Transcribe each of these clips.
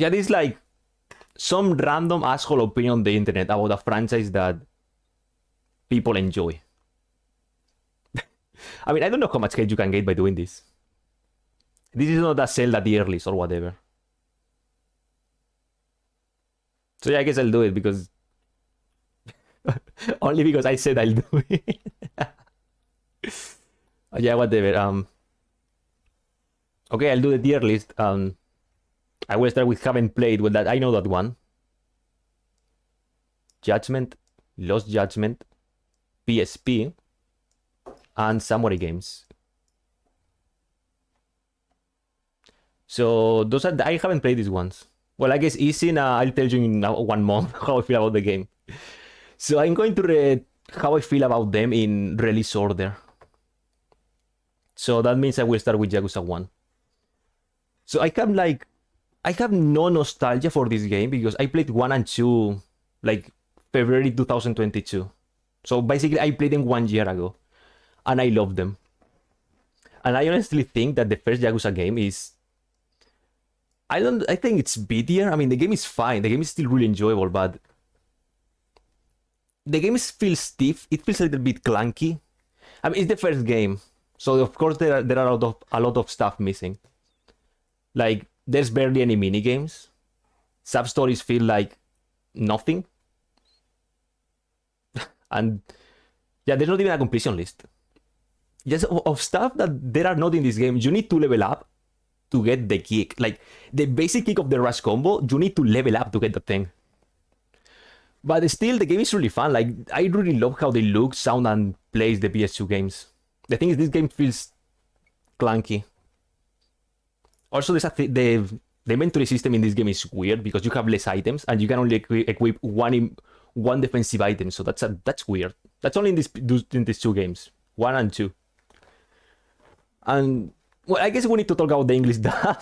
Yeah, this is like some random asshole opinion on the internet about a franchise that people enjoy. I mean, I don't know how much hate you can get by doing this. This is not a Zelda tier list or whatever. So yeah, I guess I'll do it because only because I said I'll do it. Yeah, whatever. Okay, I'll do the tier list. I will start with haven't played with that. I know that one. Judgment, Lost Judgment, PSP, and Samurai games. So those are I haven't played these ones. Well, I guess easy. I'll tell you in 1 month how I feel about the game. So I'm going to read how I feel about them in release order. So that means I will start with Yakuza 1. So I have no nostalgia for this game because I played 1 and 2 like February 2022. So basically I played them 1 year ago and I love them. And I honestly think that the first Yakuza game is I think it's beatier. I mean, the game is fine. The game is still really enjoyable, but the game feels stiff. It feels a little bit clunky. I mean, it's the first game, so of course there are a lot of stuff missing. Like there's barely any mini games. Sub stories feel like nothing, and yeah, there's not even a completion list. Just of stuff that there are not in this game. You need to level up to get the kick. Like the basic kick of the rush combo, you need to level up to get the thing. But still, the game is really fun. Like I really love how they look, sound, and plays the PS2 games. The thing is, this game feels clunky. Also, the inventory system in this game is weird because you have less items and you can only equip one defensive item. So that's weird. That's only in these 2 games, 1 and 2. And well, I guess we need to talk about the English dub.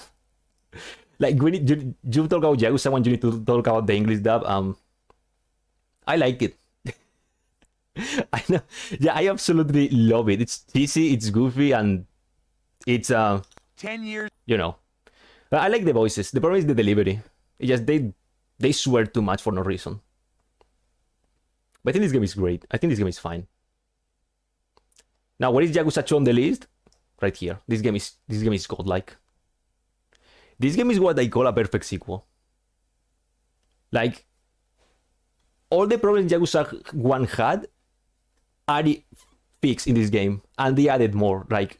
Like you talk about Yakuza 1, you need to talk about the English dub. I like it. I know. Yeah, I absolutely love it. It's cheesy, it's goofy, and it's 10 years. You know. I like the voices. The problem is the delivery. It just they swear too much for no reason. But I think this game is great. I think this game is fine. Now, where is Yakuza 2 on the list? Right here. This game is godlike. This game is what I call a perfect sequel. Like all the problems Yakuza 1 had are fixed in this game, and they added more. Like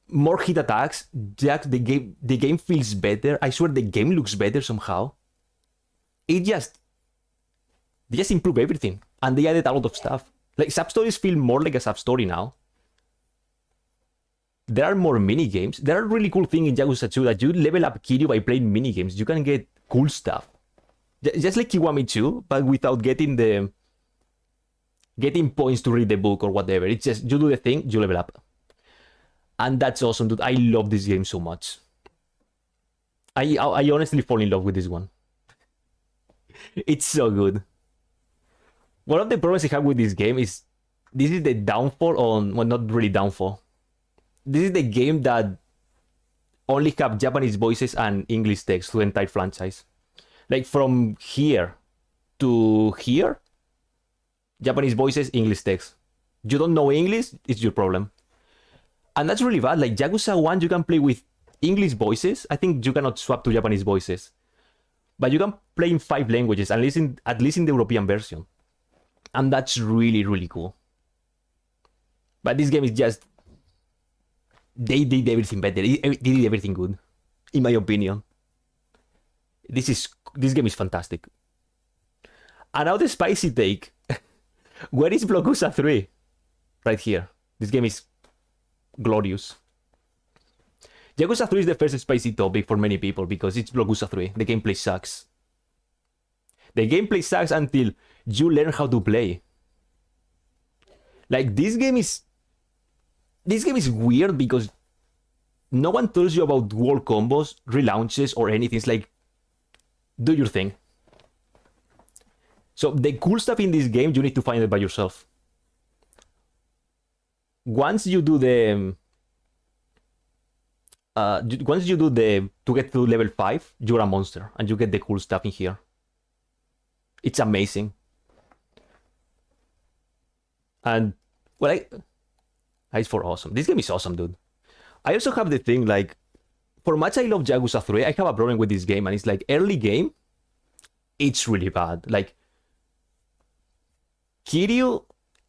more hit attacks. The game feels better. I swear the game looks better somehow. They just improve everything, and they added a lot of stuff. Like sub stories feel more like a sub story now. There are more mini games. There are really cool things in Yakuza 2 that you level up Kiryu by playing mini games. You can get cool stuff, just like Kiwami 2, but without getting points to read the book or whatever. It's just you do the thing, you level up, and that's awesome, dude. I love this game so much. I honestly fall in love with this one. It's so good. One of the problems I have with this game is this is the downfall on, well, not really downfall. This is the game that only have Japanese voices and English text to the entire franchise. Like from here to here, Japanese voices, English text. You don't know English, it's your problem. And that's really bad. Like Yakuza 1, you can play with English voices. I think you cannot swap to Japanese voices. But you can play in 5 languages, at least in the European version. And that's really, really cool. But this game is just... They did everything better. They did everything good, in my opinion. This game is fantastic. And now the spicy take. Where is Yakuza 3? Right here. This game is glorious. Yakuza 3 is the first spicy topic for many people because it's Yakuza 3. The gameplay sucks. The gameplay sucks until you learn how to play. Like this game is weird because no one tells you about wall combos, relaunches, or anything. It's like, do your thing. So the cool stuff in this game, you need to find it by yourself. Once you do the once you do to get to level 5, you're a monster and you get the cool stuff in here. It's amazing. And well, it's for awesome. This game is awesome, dude. I also have the thing, like, for much I love Yakuza 3, I have a problem with this game, and it's like early game, it's really bad. Like, Kiryu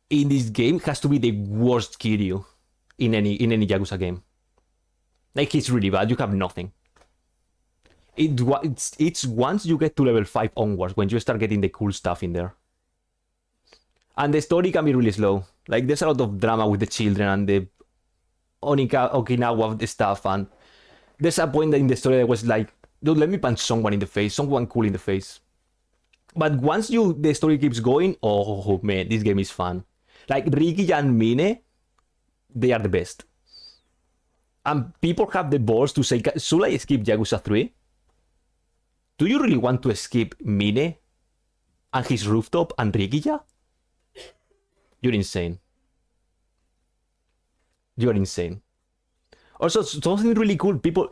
in this game has to be the worst Kiryu in any Yakuza game. Like, he's really bad. You have nothing. It's once you get to level 5 onwards when you start getting the cool stuff in there. And the story can be really slow. Like, there's a lot of drama with the children and the Okinawa stuff, and there's a point in the story that was like, dude, let me punch someone in the face, someone cool in the face. But once the story keeps going, oh man, this game is fun. Like, Riki and Mine, they are the best. And people have the balls to say, should I skip Yakuza 3? Do you really want to skip Mine and his rooftop and Rikiya? You're insane. You're insane. Also, something really cool. People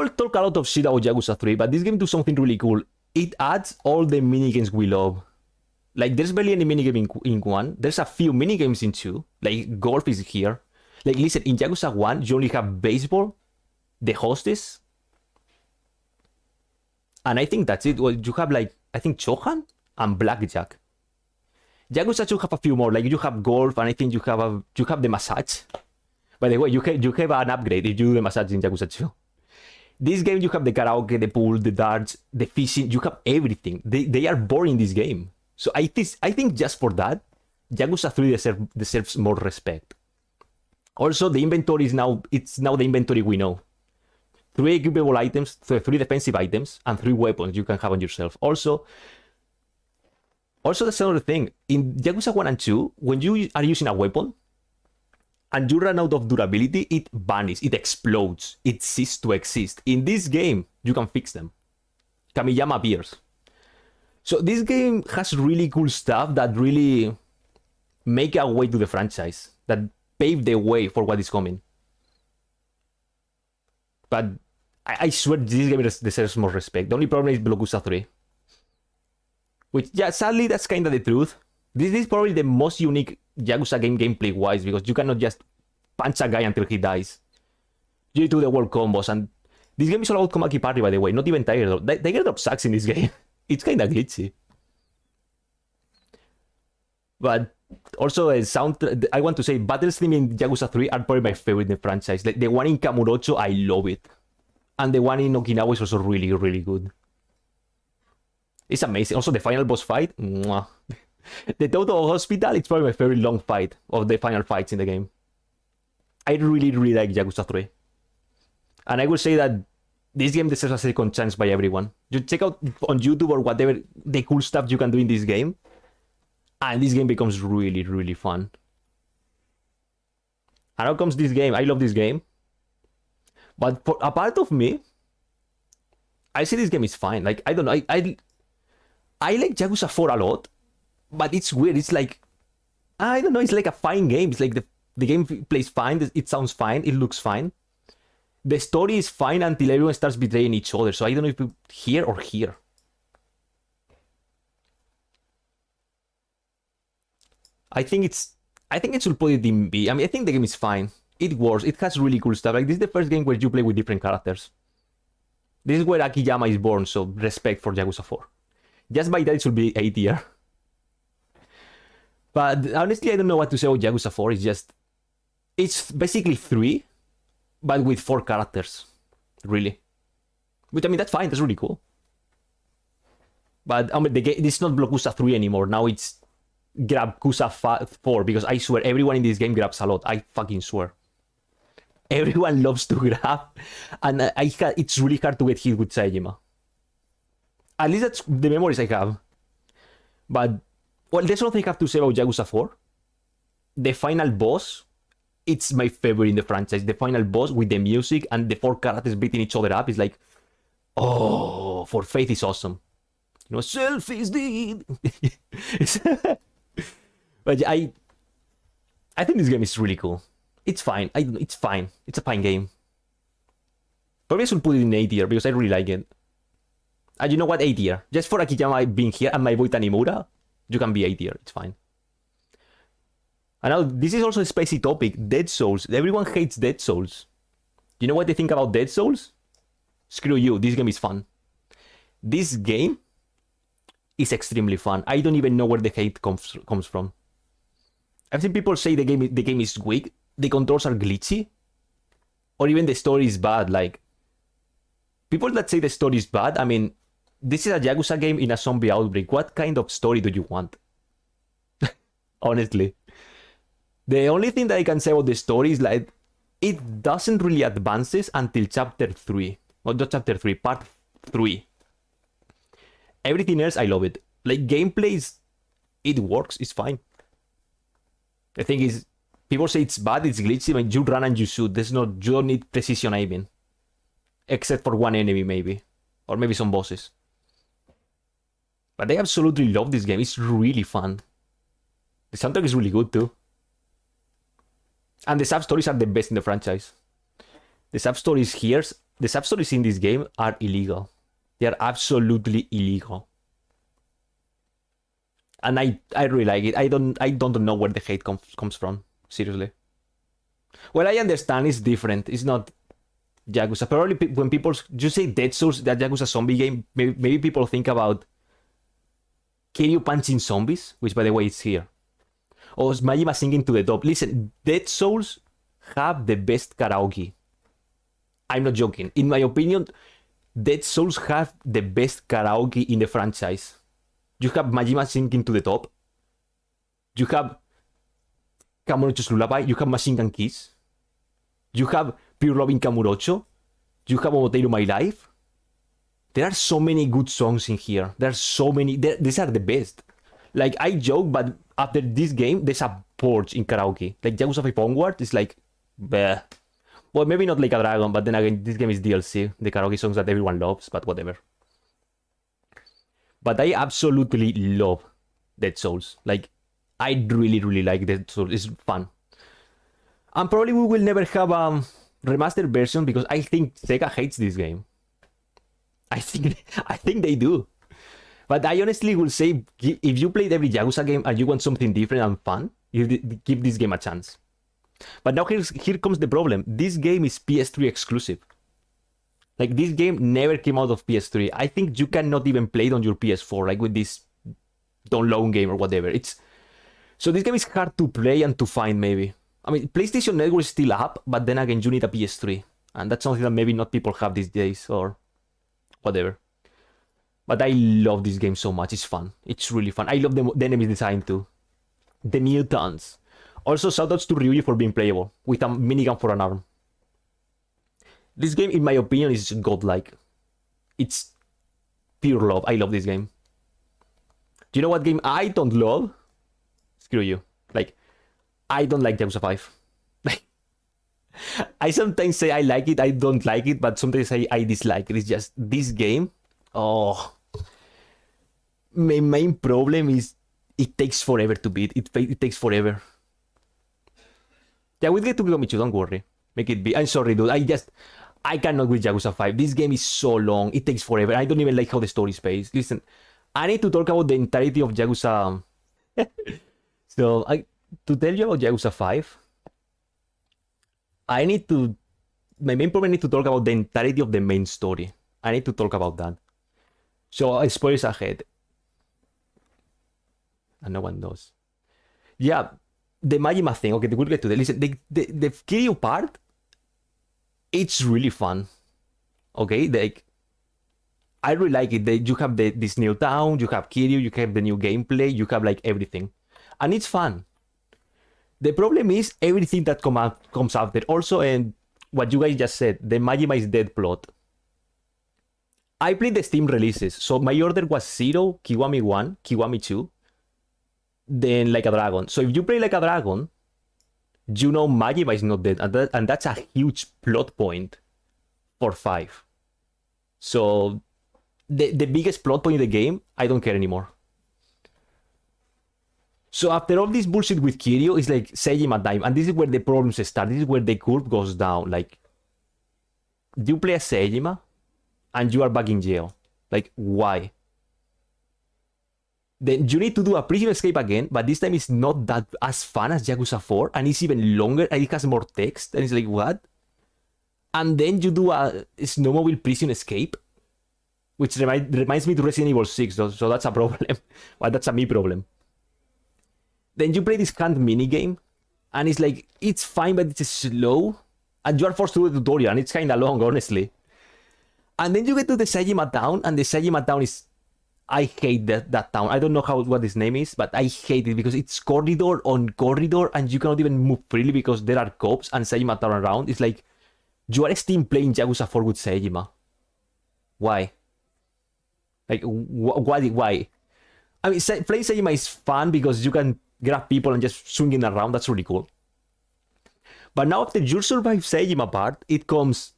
talk a lot of shit about Yakuza 3, but this game does something really cool. It adds all the minigames we love. Like, there's barely any minigame in 1. There's a few minigames in 2. Like, golf is here. Like, listen, in Yakuza 1, you only have baseball, the hostess, and I think that's it. Well, you have, like, I think Chohan and Blackjack. Yakuza 2 have a few more. Like, you have golf, and I think you have the massage. By the way, you have an upgrade if you do the massage in Yakuza 2. This game, you have the karaoke, the pool, the darts, the fishing. You have everything. They are boring this game. So I think just for that, Yakuza 3 deserves more respect. Also, the inventory is now the inventory we know. 3 equipable items, 3 defensive items, and 3 weapons you can have on yourself. Also, that's another thing. In Yakuza 1 and 2, when you are using a weapon and you run out of durability, it vanishes, it explodes, it ceases to exist. In this game, you can fix them. Kamiyama appears. So this game has really cool stuff that really make a way to the franchise, that pave the way for what is coming. But I swear this game deserves more respect. The only problem is Yakuza 3. Which, yeah, sadly, that's kind of the truth. This is probably the most unique Yakuza game gameplay-wise, because you cannot just punch a guy until he dies. You do the world combos, and this game is all about Komaki Party, by the way, not even Tiger Drop. Tiger Drop sucks in this game. It's kind of glitchy. But also, I want to say, battles theme in Yakuza 3 are probably my favorite in the franchise. Like, the one in Kamurocho, I love it. And the one in Okinawa is also really, really good. It's amazing. Also, the final boss fight, mwah. The Toto Hospital, it's probably my favorite long fight of the final fights in the game. I really, really like Yakuza 3. And I will say that this game deserves a second chance by everyone. You check out on YouTube or whatever the cool stuff you can do in this game, and this game becomes really, really fun. And how comes this game? I love this game. But for a part of me, I say this game is fine. Like, I don't know. I like Yakuza 4 a lot, but it's weird. It's like, I don't know. It's like a fine game. It's like the game plays fine. It sounds fine. It looks fine. The story is fine until everyone starts betraying each other. So I don't know if you here or here. I think it should put it in B. I mean, I think the game is fine. It works. It has really cool stuff. Like, this is the first game where you play with different characters. This is where Akiyama is born, so respect for Yakuza 4. Just by that, it should be A tier. But honestly, I don't know what to say about Yakuza 4. It's basically 3, but with 4 characters. Really. Which, I mean, that's fine. That's really cool. But I mean, it's not Yakuza 3 anymore. Now it's Grabkuza 4, because I swear everyone in this game grabs a lot. I fucking swear. Everyone loves to grab, and it's really hard to get hit with Saejima. At least that's the memories I have. But, well, there's something I have to say about Yakuza 4. The final boss, it's my favorite in the franchise. The final boss with the music and the 4 characters beating each other up is like, oh, For Faith is awesome. You know, self is deed. But I think this game is really cool. It's fine. It's fine. It's a fine game. Probably I should put it in A tier because I really like it. And you know what? A tier. Just for Akiyama being here and my boy Tanimura, you can be A tier. It's fine. And now, this is also a spicy topic. Dead Souls. Everyone hates Dead Souls. You know what they think about Dead Souls? Screw you. This game is fun. This game is extremely fun. I don't even know where the hate comes from. I've seen people say the game is weak, the controls are glitchy, or even the story is bad. Like, people that say the story is bad, I mean, this is a Yakuza game in a zombie outbreak. What kind of story do you want? Honestly. The only thing that I can say about the story is like, it doesn't really advances until chapter 3. Well, not chapter 3, part 3. Everything else, I love it. Like, gameplays, it works, it's fine. The thing is, people say it's bad, it's glitchy, when you run and you shoot, you don't need precision aiming. Except for one enemy, maybe. Or maybe some bosses. But I absolutely love this game, it's really fun. The soundtrack is really good too. And the sub-stories are the best in the franchise. The sub-stories in this game are illegal. They are absolutely illegal. And I really like it. I don't know where the hate comes from. Seriously. Well, I understand it's different. It's not Yakuza. Probably when you say Dead Souls, that Yakuza zombie game, maybe people think about Kiryu punching zombies, which by the way is here. Or Majima singing to the top. Listen, Dead Souls have the best karaoke. I'm not joking. In my opinion, Dead Souls have the best karaoke in the franchise. You have Majima singing to the top. You have Kamurocho's Lullaby. You have Machine Gun Kiss. You have Pure Love in Kamurocho. You have Omoteiru My Life. There are so many good songs in here. There are so many. These are the best. Like, I joke, but after this game, there's a purge in karaoke. Like, Yakuza 5 onward is like, bleh. Well, maybe not like a dragon, but then again, this game is DLC. The karaoke songs that everyone loves, but whatever. But I absolutely love Dead Souls. Like, I really, really like Dead Souls. It's fun. And probably we will never have a remastered version because I think Sega hates this game. I think they do. But I honestly will say, if you played every Yakuza game and you want something different and fun, you give this game a chance. But now here comes the problem. This game is PS3 exclusive. Like, this game never came out of PS3. I think you cannot even play it on your PS4, like with this download game or whatever. So this game is hard to play and to find, maybe. I mean, PlayStation Network is still up, but then again, you need a PS3. And that's something that maybe not people have these days, or whatever. But I love this game so much. It's fun. It's really fun. I love the enemy design too. The mutants. Also, shoutouts to Ryuji for being playable, with a minigun for an arm. This game, in my opinion, is godlike. It's pure love. I love this game. Do you know what game I don't love? Screw you. Like, I don't like Yakuza 5. I sometimes say I like it, I don't like it, but sometimes I dislike it. It's just, this game, oh. My main problem is it takes forever to beat. It takes forever. Yeah, we'll get to Kiwami too, don't worry. Make it be. I'm sorry, dude. I cannot with Yakuza 5. This game is so long. It takes forever. I don't even like how the story is paced. Listen, I need to talk about the entirety of Yakuza. So, to tell you about Yakuza 5, my main problem is to talk about the entirety of the main story. I need to talk about that. So, spoilers ahead. And no one knows. Yeah, the Majima thing. Okay, we'll get to that. Listen, the Kiryu part, it's really fun. Okay, like, I really like it. You have this new town, you have Kiryu, you have the new gameplay, you have like everything. And it's fun. The problem is everything that comes after. Also, and what you guys just said, the Majima is dead plot. I played the Steam releases, so my order was 0, Kiwami 1, Kiwami 2, then Like a Dragon. So if you play Like a Dragon, you know Majima is not dead, and that's a huge plot point for 5. So the biggest plot point in the game, I don't care anymore. So after all this bullshit with Kiryu, it's like Seijima time, and this is where the problems start. This is where the curve goes down. Like, You play as Seijima, and you are back in jail. Like, why? Then you need to do a prison escape again, but this time it's not that as fun as Yakuza 4, and it's even longer, and it has more text, and it's like, what? And then you do a snowmobile prison escape, which reminds me to Resident Evil 6, so that's a problem. But that's a me problem. Then you play this hand minigame, and it's like, it's fine, but it's slow, and you are forced to do the tutorial, and it's kinda long, honestly. And then you get to the Seijima town, and the Seijima town is... I hate that town. I don't know what his name is, but I hate it because it's corridor on corridor, and you cannot even move freely because there are cops and Seijima town around. It's like, you are still playing Yakuza 4 with Seijima. Why? Like, why? I mean, playing Seijima is fun because you can grab people and just swinging around. That's really cool. But now after you survive Seijima part, it comes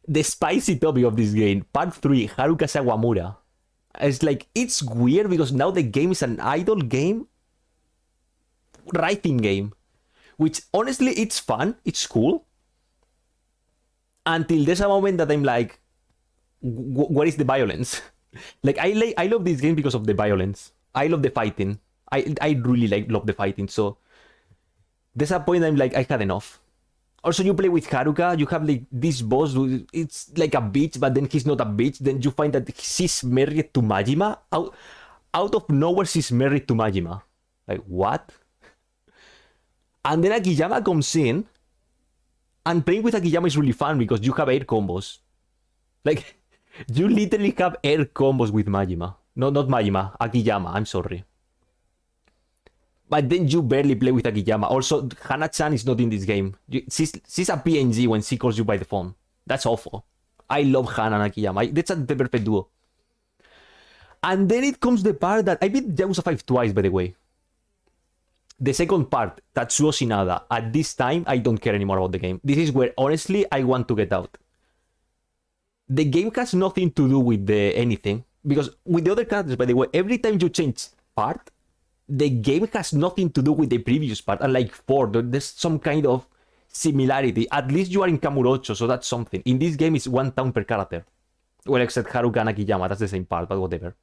the spicy topic of this game, part 3, Haruka Sawamura. It's like, it's weird because now the game is an idle game, writing game, which honestly, it's fun, it's cool, until there's a moment that I'm like, what is the violence? Like, I love this game because of the violence. I love the fighting. I really love the fighting, so there's a point I'm like, I had enough. Also, you play with Haruka, you have like this boss who it's like a bitch, but then he's not a bitch. Then you find that she's married to Majima. Out of nowhere, she's married to Majima. Like, what? And then Akiyama comes in, and playing with Akiyama is really fun because you have air combos. Like, you literally have air combos with Majima. No, not Majima, Akiyama, I'm sorry. But then you barely play with Akiyama. Also, Hana-chan is not in this game. She's a PNG when she calls you by the phone. That's awful. I love Hana and Akiyama. That's the perfect duo. And then it comes the part that... I beat Yakuza 5 twice, by the way. The second part, Tatsuo Shinada. At this time, I don't care anymore about the game. This is where, honestly, I want to get out. The game has nothing to do with anything. Because with the other characters, by the way, every time you change part... the game has nothing to do with the previous part. Unlike 4, there's some kind of similarity. At least you are in Kamurocho, so that's something. In this game, it's one town per character. Well, except Haruka and Akiyama, that's the same part, but whatever.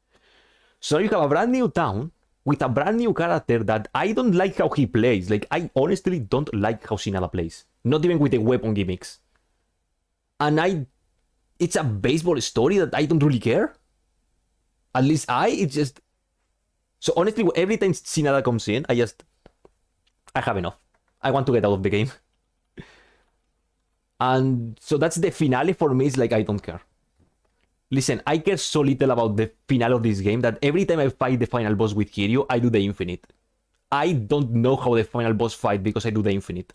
So you have a brand new town with a brand new character that I don't like how he plays. Like, I honestly don't like how Shinada plays. Not even with the weapon gimmicks. And it's a baseball story that I don't really care. At least it's just... So honestly, every time Shinada comes in, I have enough. I want to get out of the game. And so that's the finale for me. It's like, I don't care. Listen, I care so little about the finale of this game that every time I fight the final boss with Kiryu, I do the infinite. I don't know how the final boss fight because I do the infinite.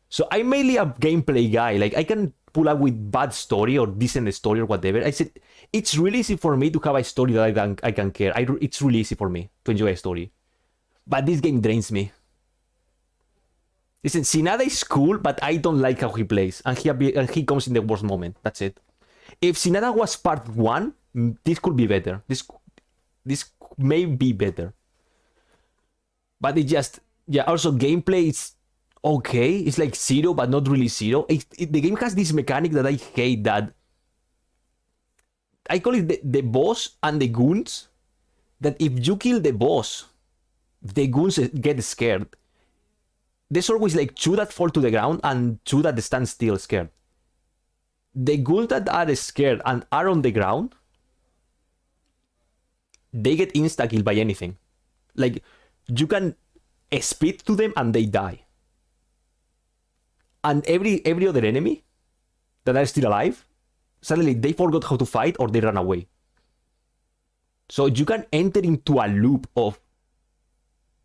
So I'm mainly a gameplay guy. Like, I can pull up with bad story or decent story or whatever. I said, it's really easy for me to have a story that I can care. It's really easy for me to enjoy a story. But this game drains me. Listen, Shinada is cool, but I don't like how he plays. And he comes in the worst moment. That's it. If Shinada was part 1, this could be better. This may be better. But it just... Yeah, also gameplay is... okay, it's like 0, but not really 0. The game has this mechanic that I hate, that I call it the boss and the goons, that if you kill the boss, the goons get scared. There's always like 2 that fall to the ground and 2 that stand still scared. The goons that are scared and are on the ground, they get insta-killed by anything. Like, you can speed to them and they die. And every other enemy that are still alive, suddenly they forgot how to fight or they run away. So you can enter into a loop of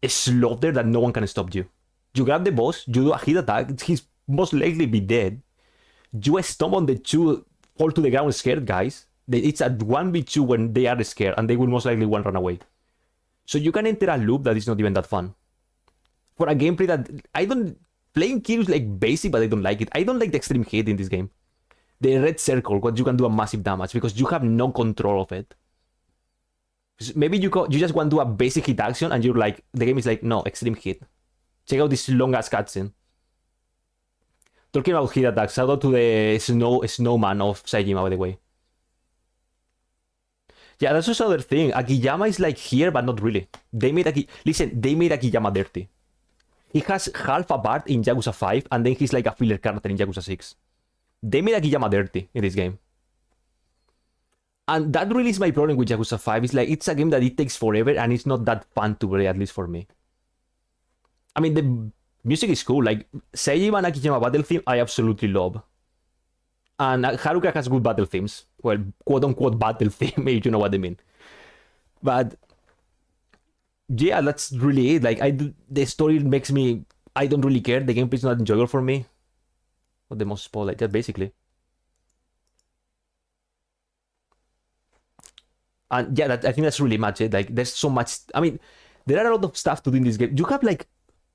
a slaughter that no one can stop you. You grab the boss, you do a hit attack, he's most likely be dead. You stomp on the 2 fall to the ground scared guys. It's a 1v2 when they are scared and they will most likely run away. So you can enter a loop that is not even that fun. For a gameplay that I don't... Playing Kiryu is like basic, but I don't like it. I don't like the extreme hit in this game. The red circle, what you can do a massive damage because you have no control of it. Maybe you just want to do a basic hit action and you're like, the game is like, no, extreme hit. Check out this long ass cutscene. Talking about heat attacks, shout out to the snowman of Saejima, by the way. Yeah, that's just another thing. Akiyama is like here, but not really. They made Akiyama dirty. He has half a part in Yakuza 5, and then he's like a filler character in Yakuza 6. They made Akiyama dirty in this game. And that really is my problem with Yakuza 5. It's like, it's a game that it takes forever, and it's not that fun to play, at least for me. I mean, the music is cool. Like, Seijima and Akiyama battle theme, I absolutely love. And Haruka has good battle themes. Well, quote-unquote battle theme, if you know what I mean. But yeah, that's really it. Like, the story makes me... I don't really care. The gameplay is not enjoyable for me. What the most spoil, like that, basically. And yeah, I think that's really much it. Like, there's so much... I mean, there are a lot of stuff to do in this game. You have, like...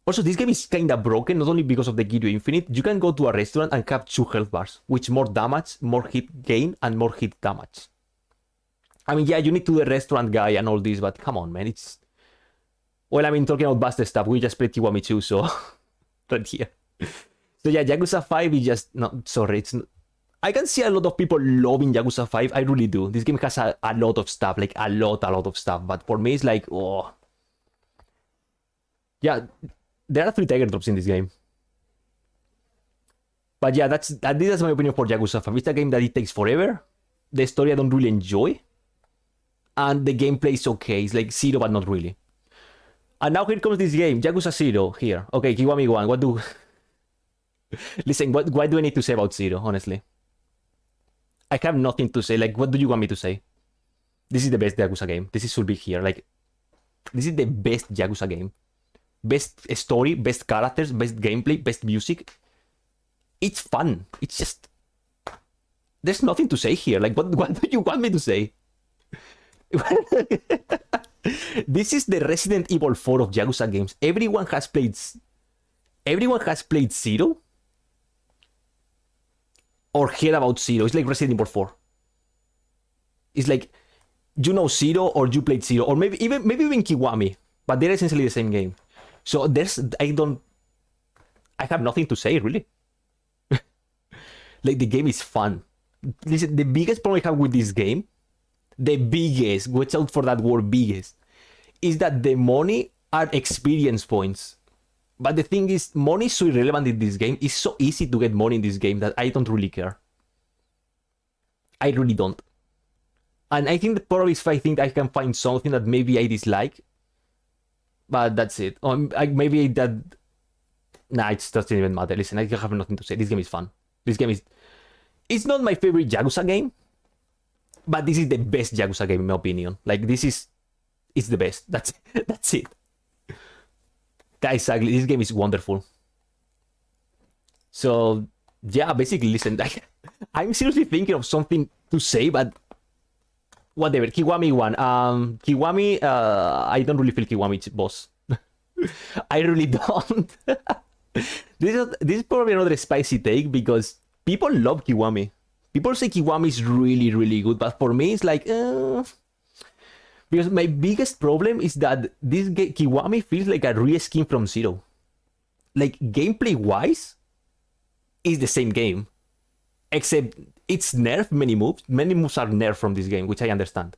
Also, this game is kind of broken, not only because of the Kiryu Infinite. You can go to a restaurant and have 2 health bars, which more damage, more hit gain, and more hit damage. I mean, yeah, you need to the restaurant guy and all this, but come on, man, it's... Well, I mean, talking about Buster stuff, we just played Kiwami 2, so... right here. So yeah, Yakuza 5 is just... No, sorry, it's... I can see a lot of people loving Yakuza 5, I really do. This game has a lot of stuff, like a lot of stuff, but for me it's like, oh... Yeah... There are 3 tiger drops in this game. But yeah, this is my opinion for Yakuza 5. It's a game that it takes forever. The story I don't really enjoy. And the gameplay is okay. It's like Zero, but not really. And now here comes this game, Yakuza 0, here. Okay, Kiwami 1, what do... Listen, what do I need to say about Zero, honestly? I have nothing to say. Like, what do you want me to say? This is the best Yakuza game. This should be here. Like, this is the best Yakuza game. Best story, best characters, best gameplay, best music. It's fun. It's just... There's nothing to say here. Like, what do you want me to say? This is the Resident Evil 4 of Yakuza games. Everyone has played Zero. Or heard about Zero. It's like Resident Evil 4. It's like, you know Zero or you played Zero. Or maybe even Kiwami. But they're essentially the same game. So I have nothing to say, really. Like, the game is fun. Listen, the biggest problem I have with this game, watch out for that word, biggest, is that the money are experience points. But the thing is, money is so irrelevant in this game. It's so easy to get money in this game that I don't really care. I really don't. And I think the problem is if I think I can find something that maybe I dislike, but that's it. Maybe that... Nah, it doesn't even matter. Listen, I have nothing to say. This game is fun. This game is... It's not my favorite Yakuza game, but this is the best Yakuza game in my opinion. Like, it's the best. That's it. That's exactly. This game is wonderful. So, yeah, basically, listen, I'm seriously thinking of something to say, but... Whatever, Kiwami 1. Kiwami, I don't really feel Kiwami boss. I really don't. This is probably another spicy take because people love Kiwami. People say Kiwami is really, really good, but for me it's like, because my biggest problem is that this Kiwami feels like a reskin from Zero. Like, gameplay-wise, it's the same game. Except it's nerfed many moves. Many moves are nerfed from this game, which I understand.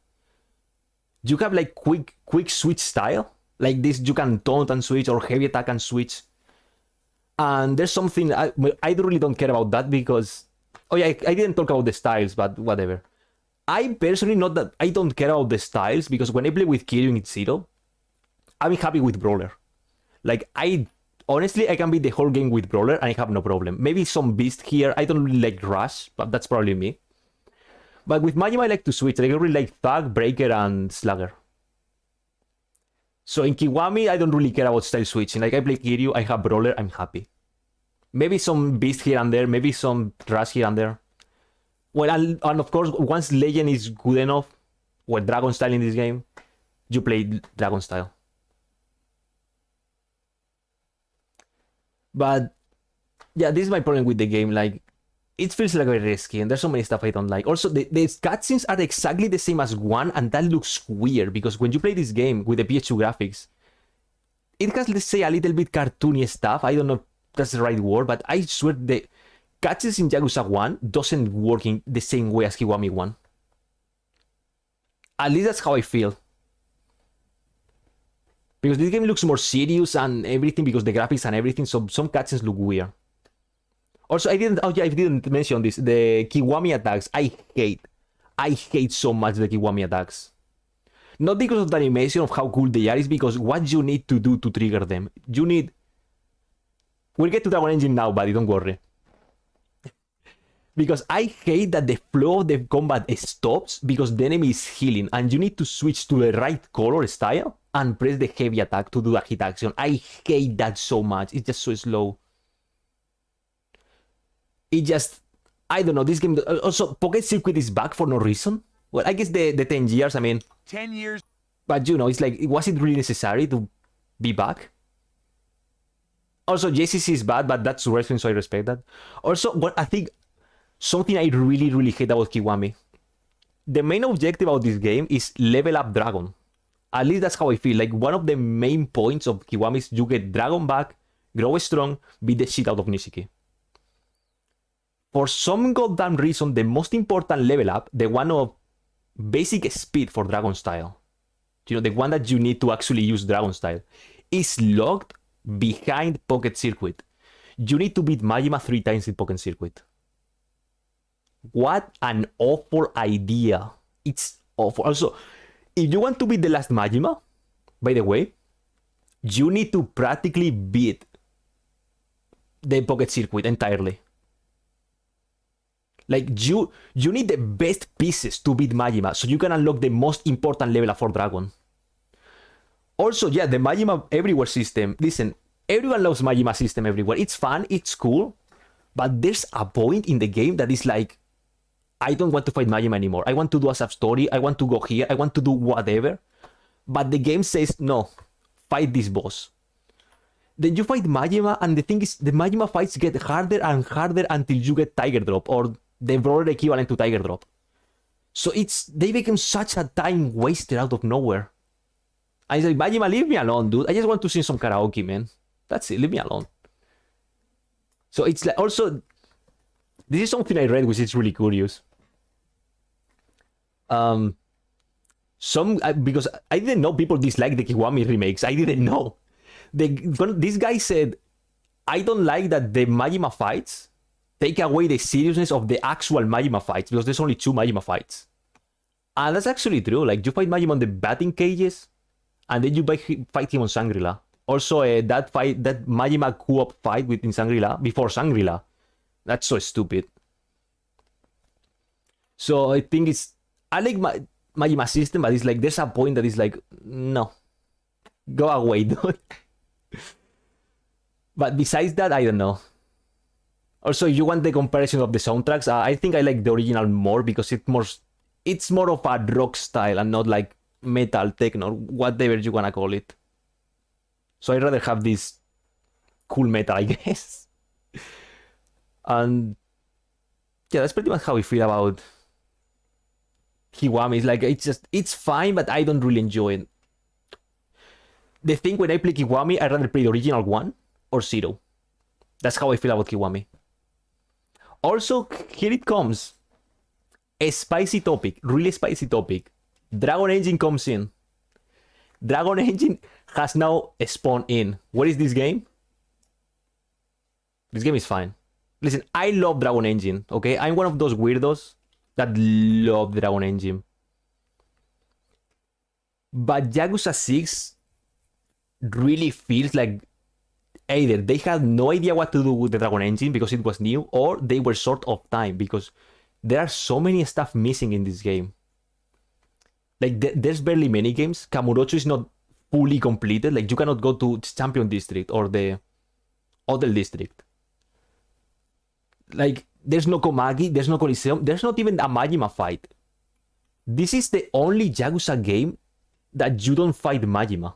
You have like quick switch style. Like this, you can taunt and switch or heavy attack and switch. And there's something, I really don't care about that because... Oh yeah, I didn't talk about the styles, but whatever. I personally, not that I don't care about the styles because when I play with Kiryu in Zero, I'm happy with Brawler. Like, honestly, I can beat the whole game with Brawler and I have no problem. Maybe some Beast here. I don't really like Rush, but that's probably me. But with Majima, I like to switch. I really like Thug, Breaker, and Slugger. So in Kiwami, I don't really care about style switching. Like, I play Kiryu, I have Brawler, I'm happy. Maybe some Beast here and there, maybe some Rush here and there. Well, and of course, once Legend is good enough, or Dragon style in this game, you play Dragon style. But yeah, this is my problem with the game. Like, it feels like very risky, and there's so many stuff I don't like. Also, the cutscenes are exactly the same as 1, and that looks weird because when you play this game with the PS2 graphics, it has, let's say, a little bit cartoony stuff. I don't know if that's the right word, but I swear cutscenes in Yakuza 1 doesn't work in the same way as Kiwami 1. At least that's how I feel. Because this game looks more serious and everything because the graphics and everything, so some cutscenes look weird. Also, I didn't mention this. The Kiwami attacks, I hate so much the Kiwami attacks. Not because of the animation of how cool they are, it's because what you need to do to trigger them. We'll get to Dragon Engine now, buddy, don't worry. Because I hate that the flow of the combat stops because the enemy is healing and you need to switch to the right color style and press the heavy attack to do a hit action. I hate that so much. It's just so slow. I don't know, this game... Also, Pocket Circuit is back for no reason. Well, I guess the 10 years, I mean... 10 years. But, you know, it's like, was it really necessary to be back? Also, JCC is bad, but that's wrestling, so I respect that. Also, what I think... Something I really, really hate about Kiwami. The main objective of this game is level up Dragon. At least that's how I feel. Like, one of the main points of Kiwami is you get Dragon back, grow strong, beat the shit out of Nishiki. For some goddamn reason, the most important level up, the one of basic speed for Dragon style, you know, the one that you need to actually use Dragon style, is locked behind Pocket Circuit. You need to beat Majima 3 times in Pocket Circuit. What an awful idea. It's awful. Also, if you want to beat the last Majima, by the way, you need to practically beat the Pocket Circuit entirely. Like, you need the best pieces to beat Majima, so you can unlock the most important level up for Dragon. Also, yeah, the Majima everywhere system. Listen, everyone loves Majima system everywhere. It's fun, it's cool, but there's a point in the game that is like, I don't want to fight Majima anymore. I want to do a sub-story, I want to go here, I want to do whatever. But the game says, no, fight this boss. Then you fight Majima, and the thing is, the Majima fights get harder and harder until you get Tiger Drop, or the brother equivalent to Tiger Drop. So they become such a time waster out of nowhere. I say, Majima, leave me alone, dude. I just want to sing some karaoke, man. That's it, leave me alone. So it's like, also, this is something I read which is really curious. Because I didn't know people dislike the Kiwami remakes. I didn't know. This guy said, I don't like that the Majima fights take away the seriousness of the actual Majima fights because there's only 2 Majima fights. And that's actually true. Like, you fight Majima on the batting cages, and then you fight him on Shangri-La. Also, that Majima co-op fight in Shangri-La, before Shangri-La, that's so stupid. So I think I like Majima system, but it's like, there's a point that is like, no, go away, dude. But besides that, I don't know. Also, if you want the comparison of the soundtracks, I think I like the original more because it's more of a rock style and not like metal, techno, whatever you wanna call it. So I'd rather have this cool metal, I guess. And yeah, that's pretty much how I feel about Kiwami. It's like, it's fine, but I don't really enjoy it. The thing, when I play Kiwami, I'd rather play the original 1 or 0. That's how I feel about Kiwami. Also, here it comes. A spicy topic, really spicy topic. Dragon Engine comes in. Dragon Engine has now spawned in. What is this game? This game is fine. Listen, I love Dragon Engine, okay? I'm one of those weirdos that love Dragon Engine. But Yakuza 6 really feels like either they had no idea what to do with the Dragon Engine because it was new, or they were short of time because there are so many stuff missing in this game. Like, there's barely many games. Kamurocho is not fully completed. Like, you cannot go to Champion District or the Hotel District. Like, there's no Komagi, there's no Coliseum, there's not even a Majima fight. This is the only Yakuza game that you don't fight Majima.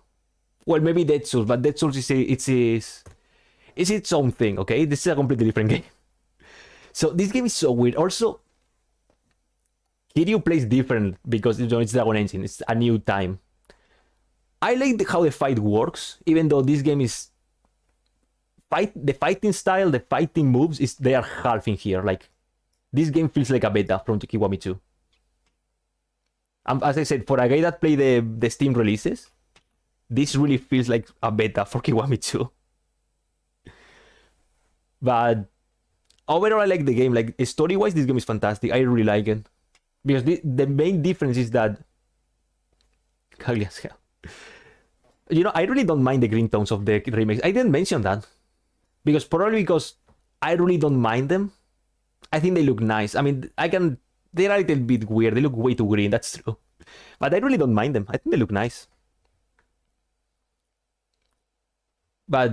Well, maybe Dead Souls, but Dead Souls is its own thing, okay? This is a completely different game. So this game is so weird. Also, Kiryu plays different because, you know, it's Dragon Engine. It's a new time. I like how the fight works, even though this game is the fighting style, the fighting moves they are halving here. Like this game feels like a beta from Kiwami 2. As I said, for a guy that played the Steam releases, this really feels like a beta for Kiwami 2. But overall, I like the game. Like story-wise, this game is fantastic. I really like it because the main difference is that, you know, I really don't mind the green tones of the remakes. I didn't mention that because I really don't mind them. I think they look nice. I mean, they're a little bit weird. They look way too green. That's true, but I really don't mind them. I think they look nice. But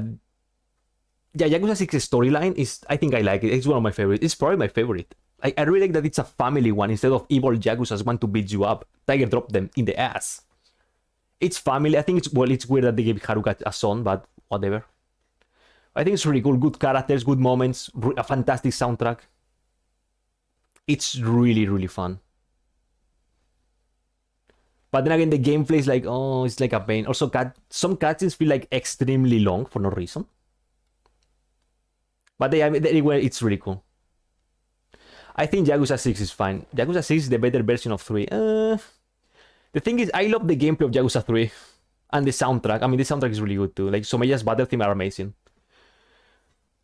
yeah, Yakuza 6 storyline I think I like it. It's one of my favorites. It's probably my favorite. I really like that it's a family one instead of evil Yakuzas want to beat you up. Tiger dropped them in the ass. It's family. I think it's weird that they gave Haruka a son, but whatever. I think it's really cool. Good characters, good moments, a fantastic soundtrack. It's really, really fun. But then again, the gameplay is like, oh, it's like a pain. Also, some cutscenes feel like extremely long for no reason. But anyway, it's really cool. I think Yakuza 6 is fine. Yakuza 6 is the better version of 3. The thing is, I love the gameplay of Yakuza 3 and the soundtrack. I mean, the soundtrack is really good too. Like, Someya's battle theme are amazing.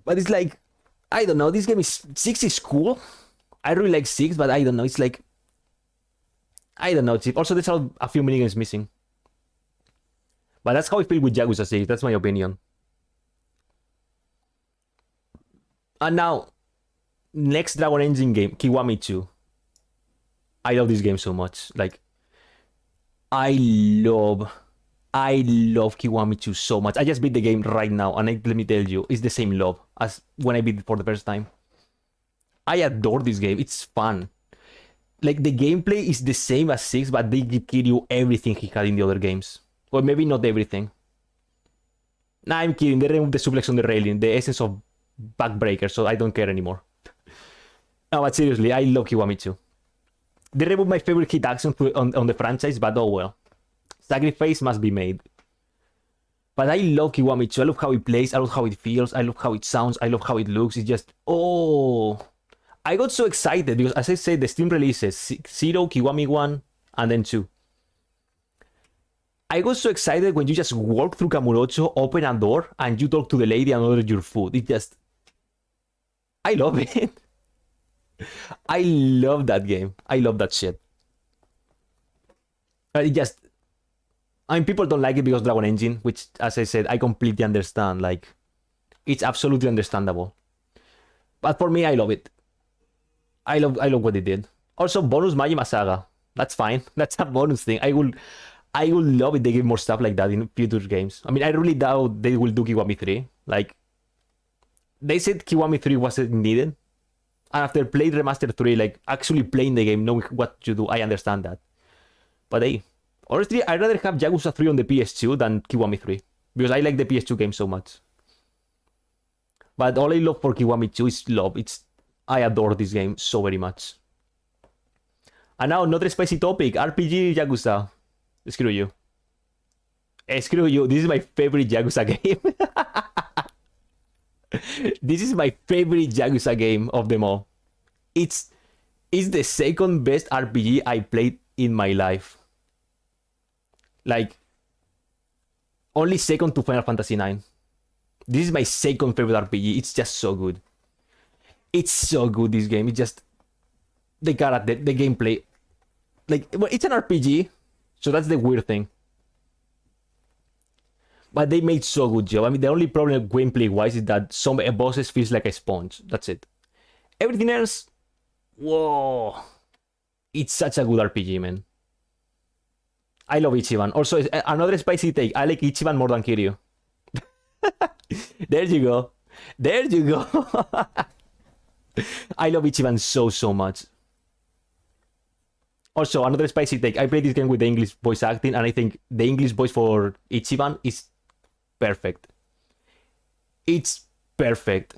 But it's like, I don't know, this game 6 is cool. I really like 6, but I don't know, it's like, I don't know, Chip. Also, there's a few minigames missing. But that's how I feel with Yakuza 6, that's my opinion. And now, next Dragon Engine game, Kiwami 2. I love this game so much. Like, I love Kiwami 2 so much. I just beat the game right now, and let me tell you, it's the same love as when I beat it for the first time. I adore this game. It's fun. Like, the gameplay is the same as 6, but they give you everything he had in the other games. Well, maybe not everything. Nah, I'm kidding. They removed the suplex on the railing, the essence of backbreaker, so I don't care anymore. No, but seriously, I love Kiwami 2. They removed my favorite hit action on the franchise, but oh well. Sacrifice must be made. But I love Kiwami 2. I love how it plays. I love how it feels. I love how it sounds. I love how it looks. It's just, oh. I got so excited because, as I said, the Steam releases 0, Kiwami 1, and then 2. I got so excited when you just walk through Kamurocho, open a door, and you talk to the lady and order your food. It just... I love it. I love that game. I love that shit. It just... I mean, people don't like it because Dragon Engine, which, as I said, I completely understand. Like, it's absolutely understandable. But for me, I love it. I love what they did. Also, bonus Majima Saga. That's fine. That's a bonus thing. I will love it. They give more stuff like that in future games. I mean, I really doubt they will do Kiwami 3. Like, they said Kiwami 3 wasn't needed. And after playing Remaster 3, like, actually playing the game, knowing what to do, I understand that. But hey, honestly, I'd rather have Yakuza 3 on the PS2 than Kiwami 3. Because I like the PS2 game so much. But all I love for Kiwami 2 is love. I adore this game so very much. And now, another spicy topic. RPG Yakuza. Screw you. Screw you. This is my favorite Yakuza game. This is my favorite Yakuza game of them all. It's the second best RPG I played in my life. Like, only second to Final Fantasy IX. This is my second favorite RPG. It's just so good. It's so good, this game. It's just... the character, the gameplay. Like, well, it's an RPG, so that's the weird thing. But they made so good job. I mean, the only problem gameplay-wise is that some bosses feels like a sponge. That's it. Everything else... whoa. It's such a good RPG, man. I love Ichiban. Also, another spicy take. I like Ichiban more than Kiryu. There you go. There you go. I love Ichiban so much. Also, another spicy take. I played this game with the English voice acting, and I think the English voice for Ichiban is perfect. It's perfect.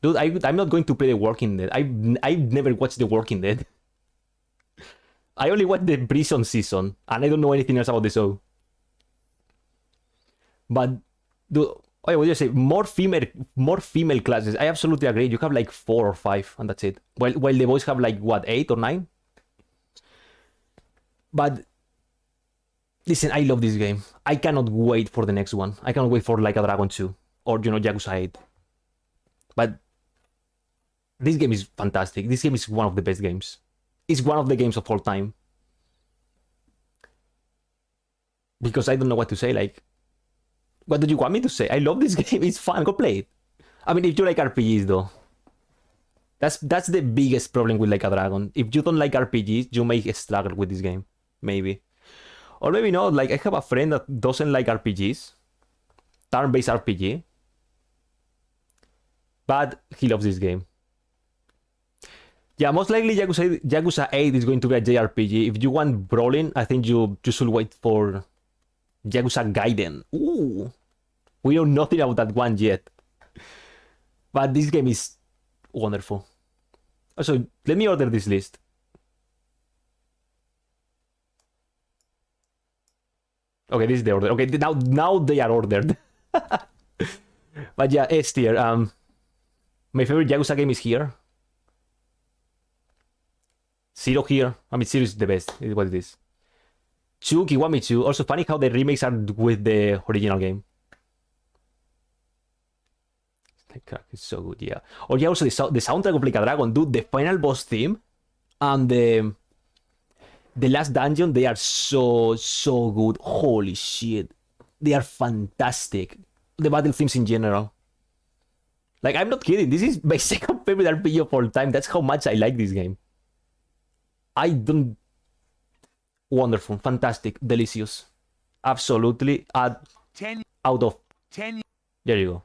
Dude, I'm not going to play The Walking Dead. I've never watched The Walking Dead. I only watched the Prison season, and I don't know anything else about the show. But, dude, Oh, yeah, what do you say? More female classes. I absolutely agree. You have like 4 or 5, and that's it. While the boys have like what, 8 or 9? But listen, I love this game. I cannot wait for the next one. I cannot wait for like a Dragon 2 or Yakuza 8. But this game is fantastic. This game is one of the best games. It's one of the games of all time. Because I don't know what to say. Like, what do you want me to say? I love this game. It's fun. Go play it. I mean, if you like RPGs, though, that's the biggest problem with Like a Dragon. If you don't like RPGs, you may struggle with this game, maybe, or maybe not. Like, I have a friend that doesn't like RPGs, turn-based RPG, but he loves this game. Yeah, most likely Yakuza 8 is going to be a JRPG. If you want brawling, I think you should wait for Yakuza Gaiden. Ooh, we know nothing about that one yet. But this game is wonderful. Also, let me order this list. Okay, this is the order. Okay, now they are ordered. But yeah, S tier. My favorite Yakuza game is here. 0 here. I mean, 0 is the best. Is what it is. 2, Kiwami 2. Also funny how the remakes are with the original game. It's so good, yeah. Or yeah, also the soundtrack of Like a Dragon, dude. The final boss theme and the last dungeon, they are so good. Holy shit, they are fantastic. The battle themes in general. Like, I'm not kidding. This is my second favorite RPG of all time. That's how much I like this game. Wonderful, fantastic, delicious, absolutely. 10 Out of 10. there you go.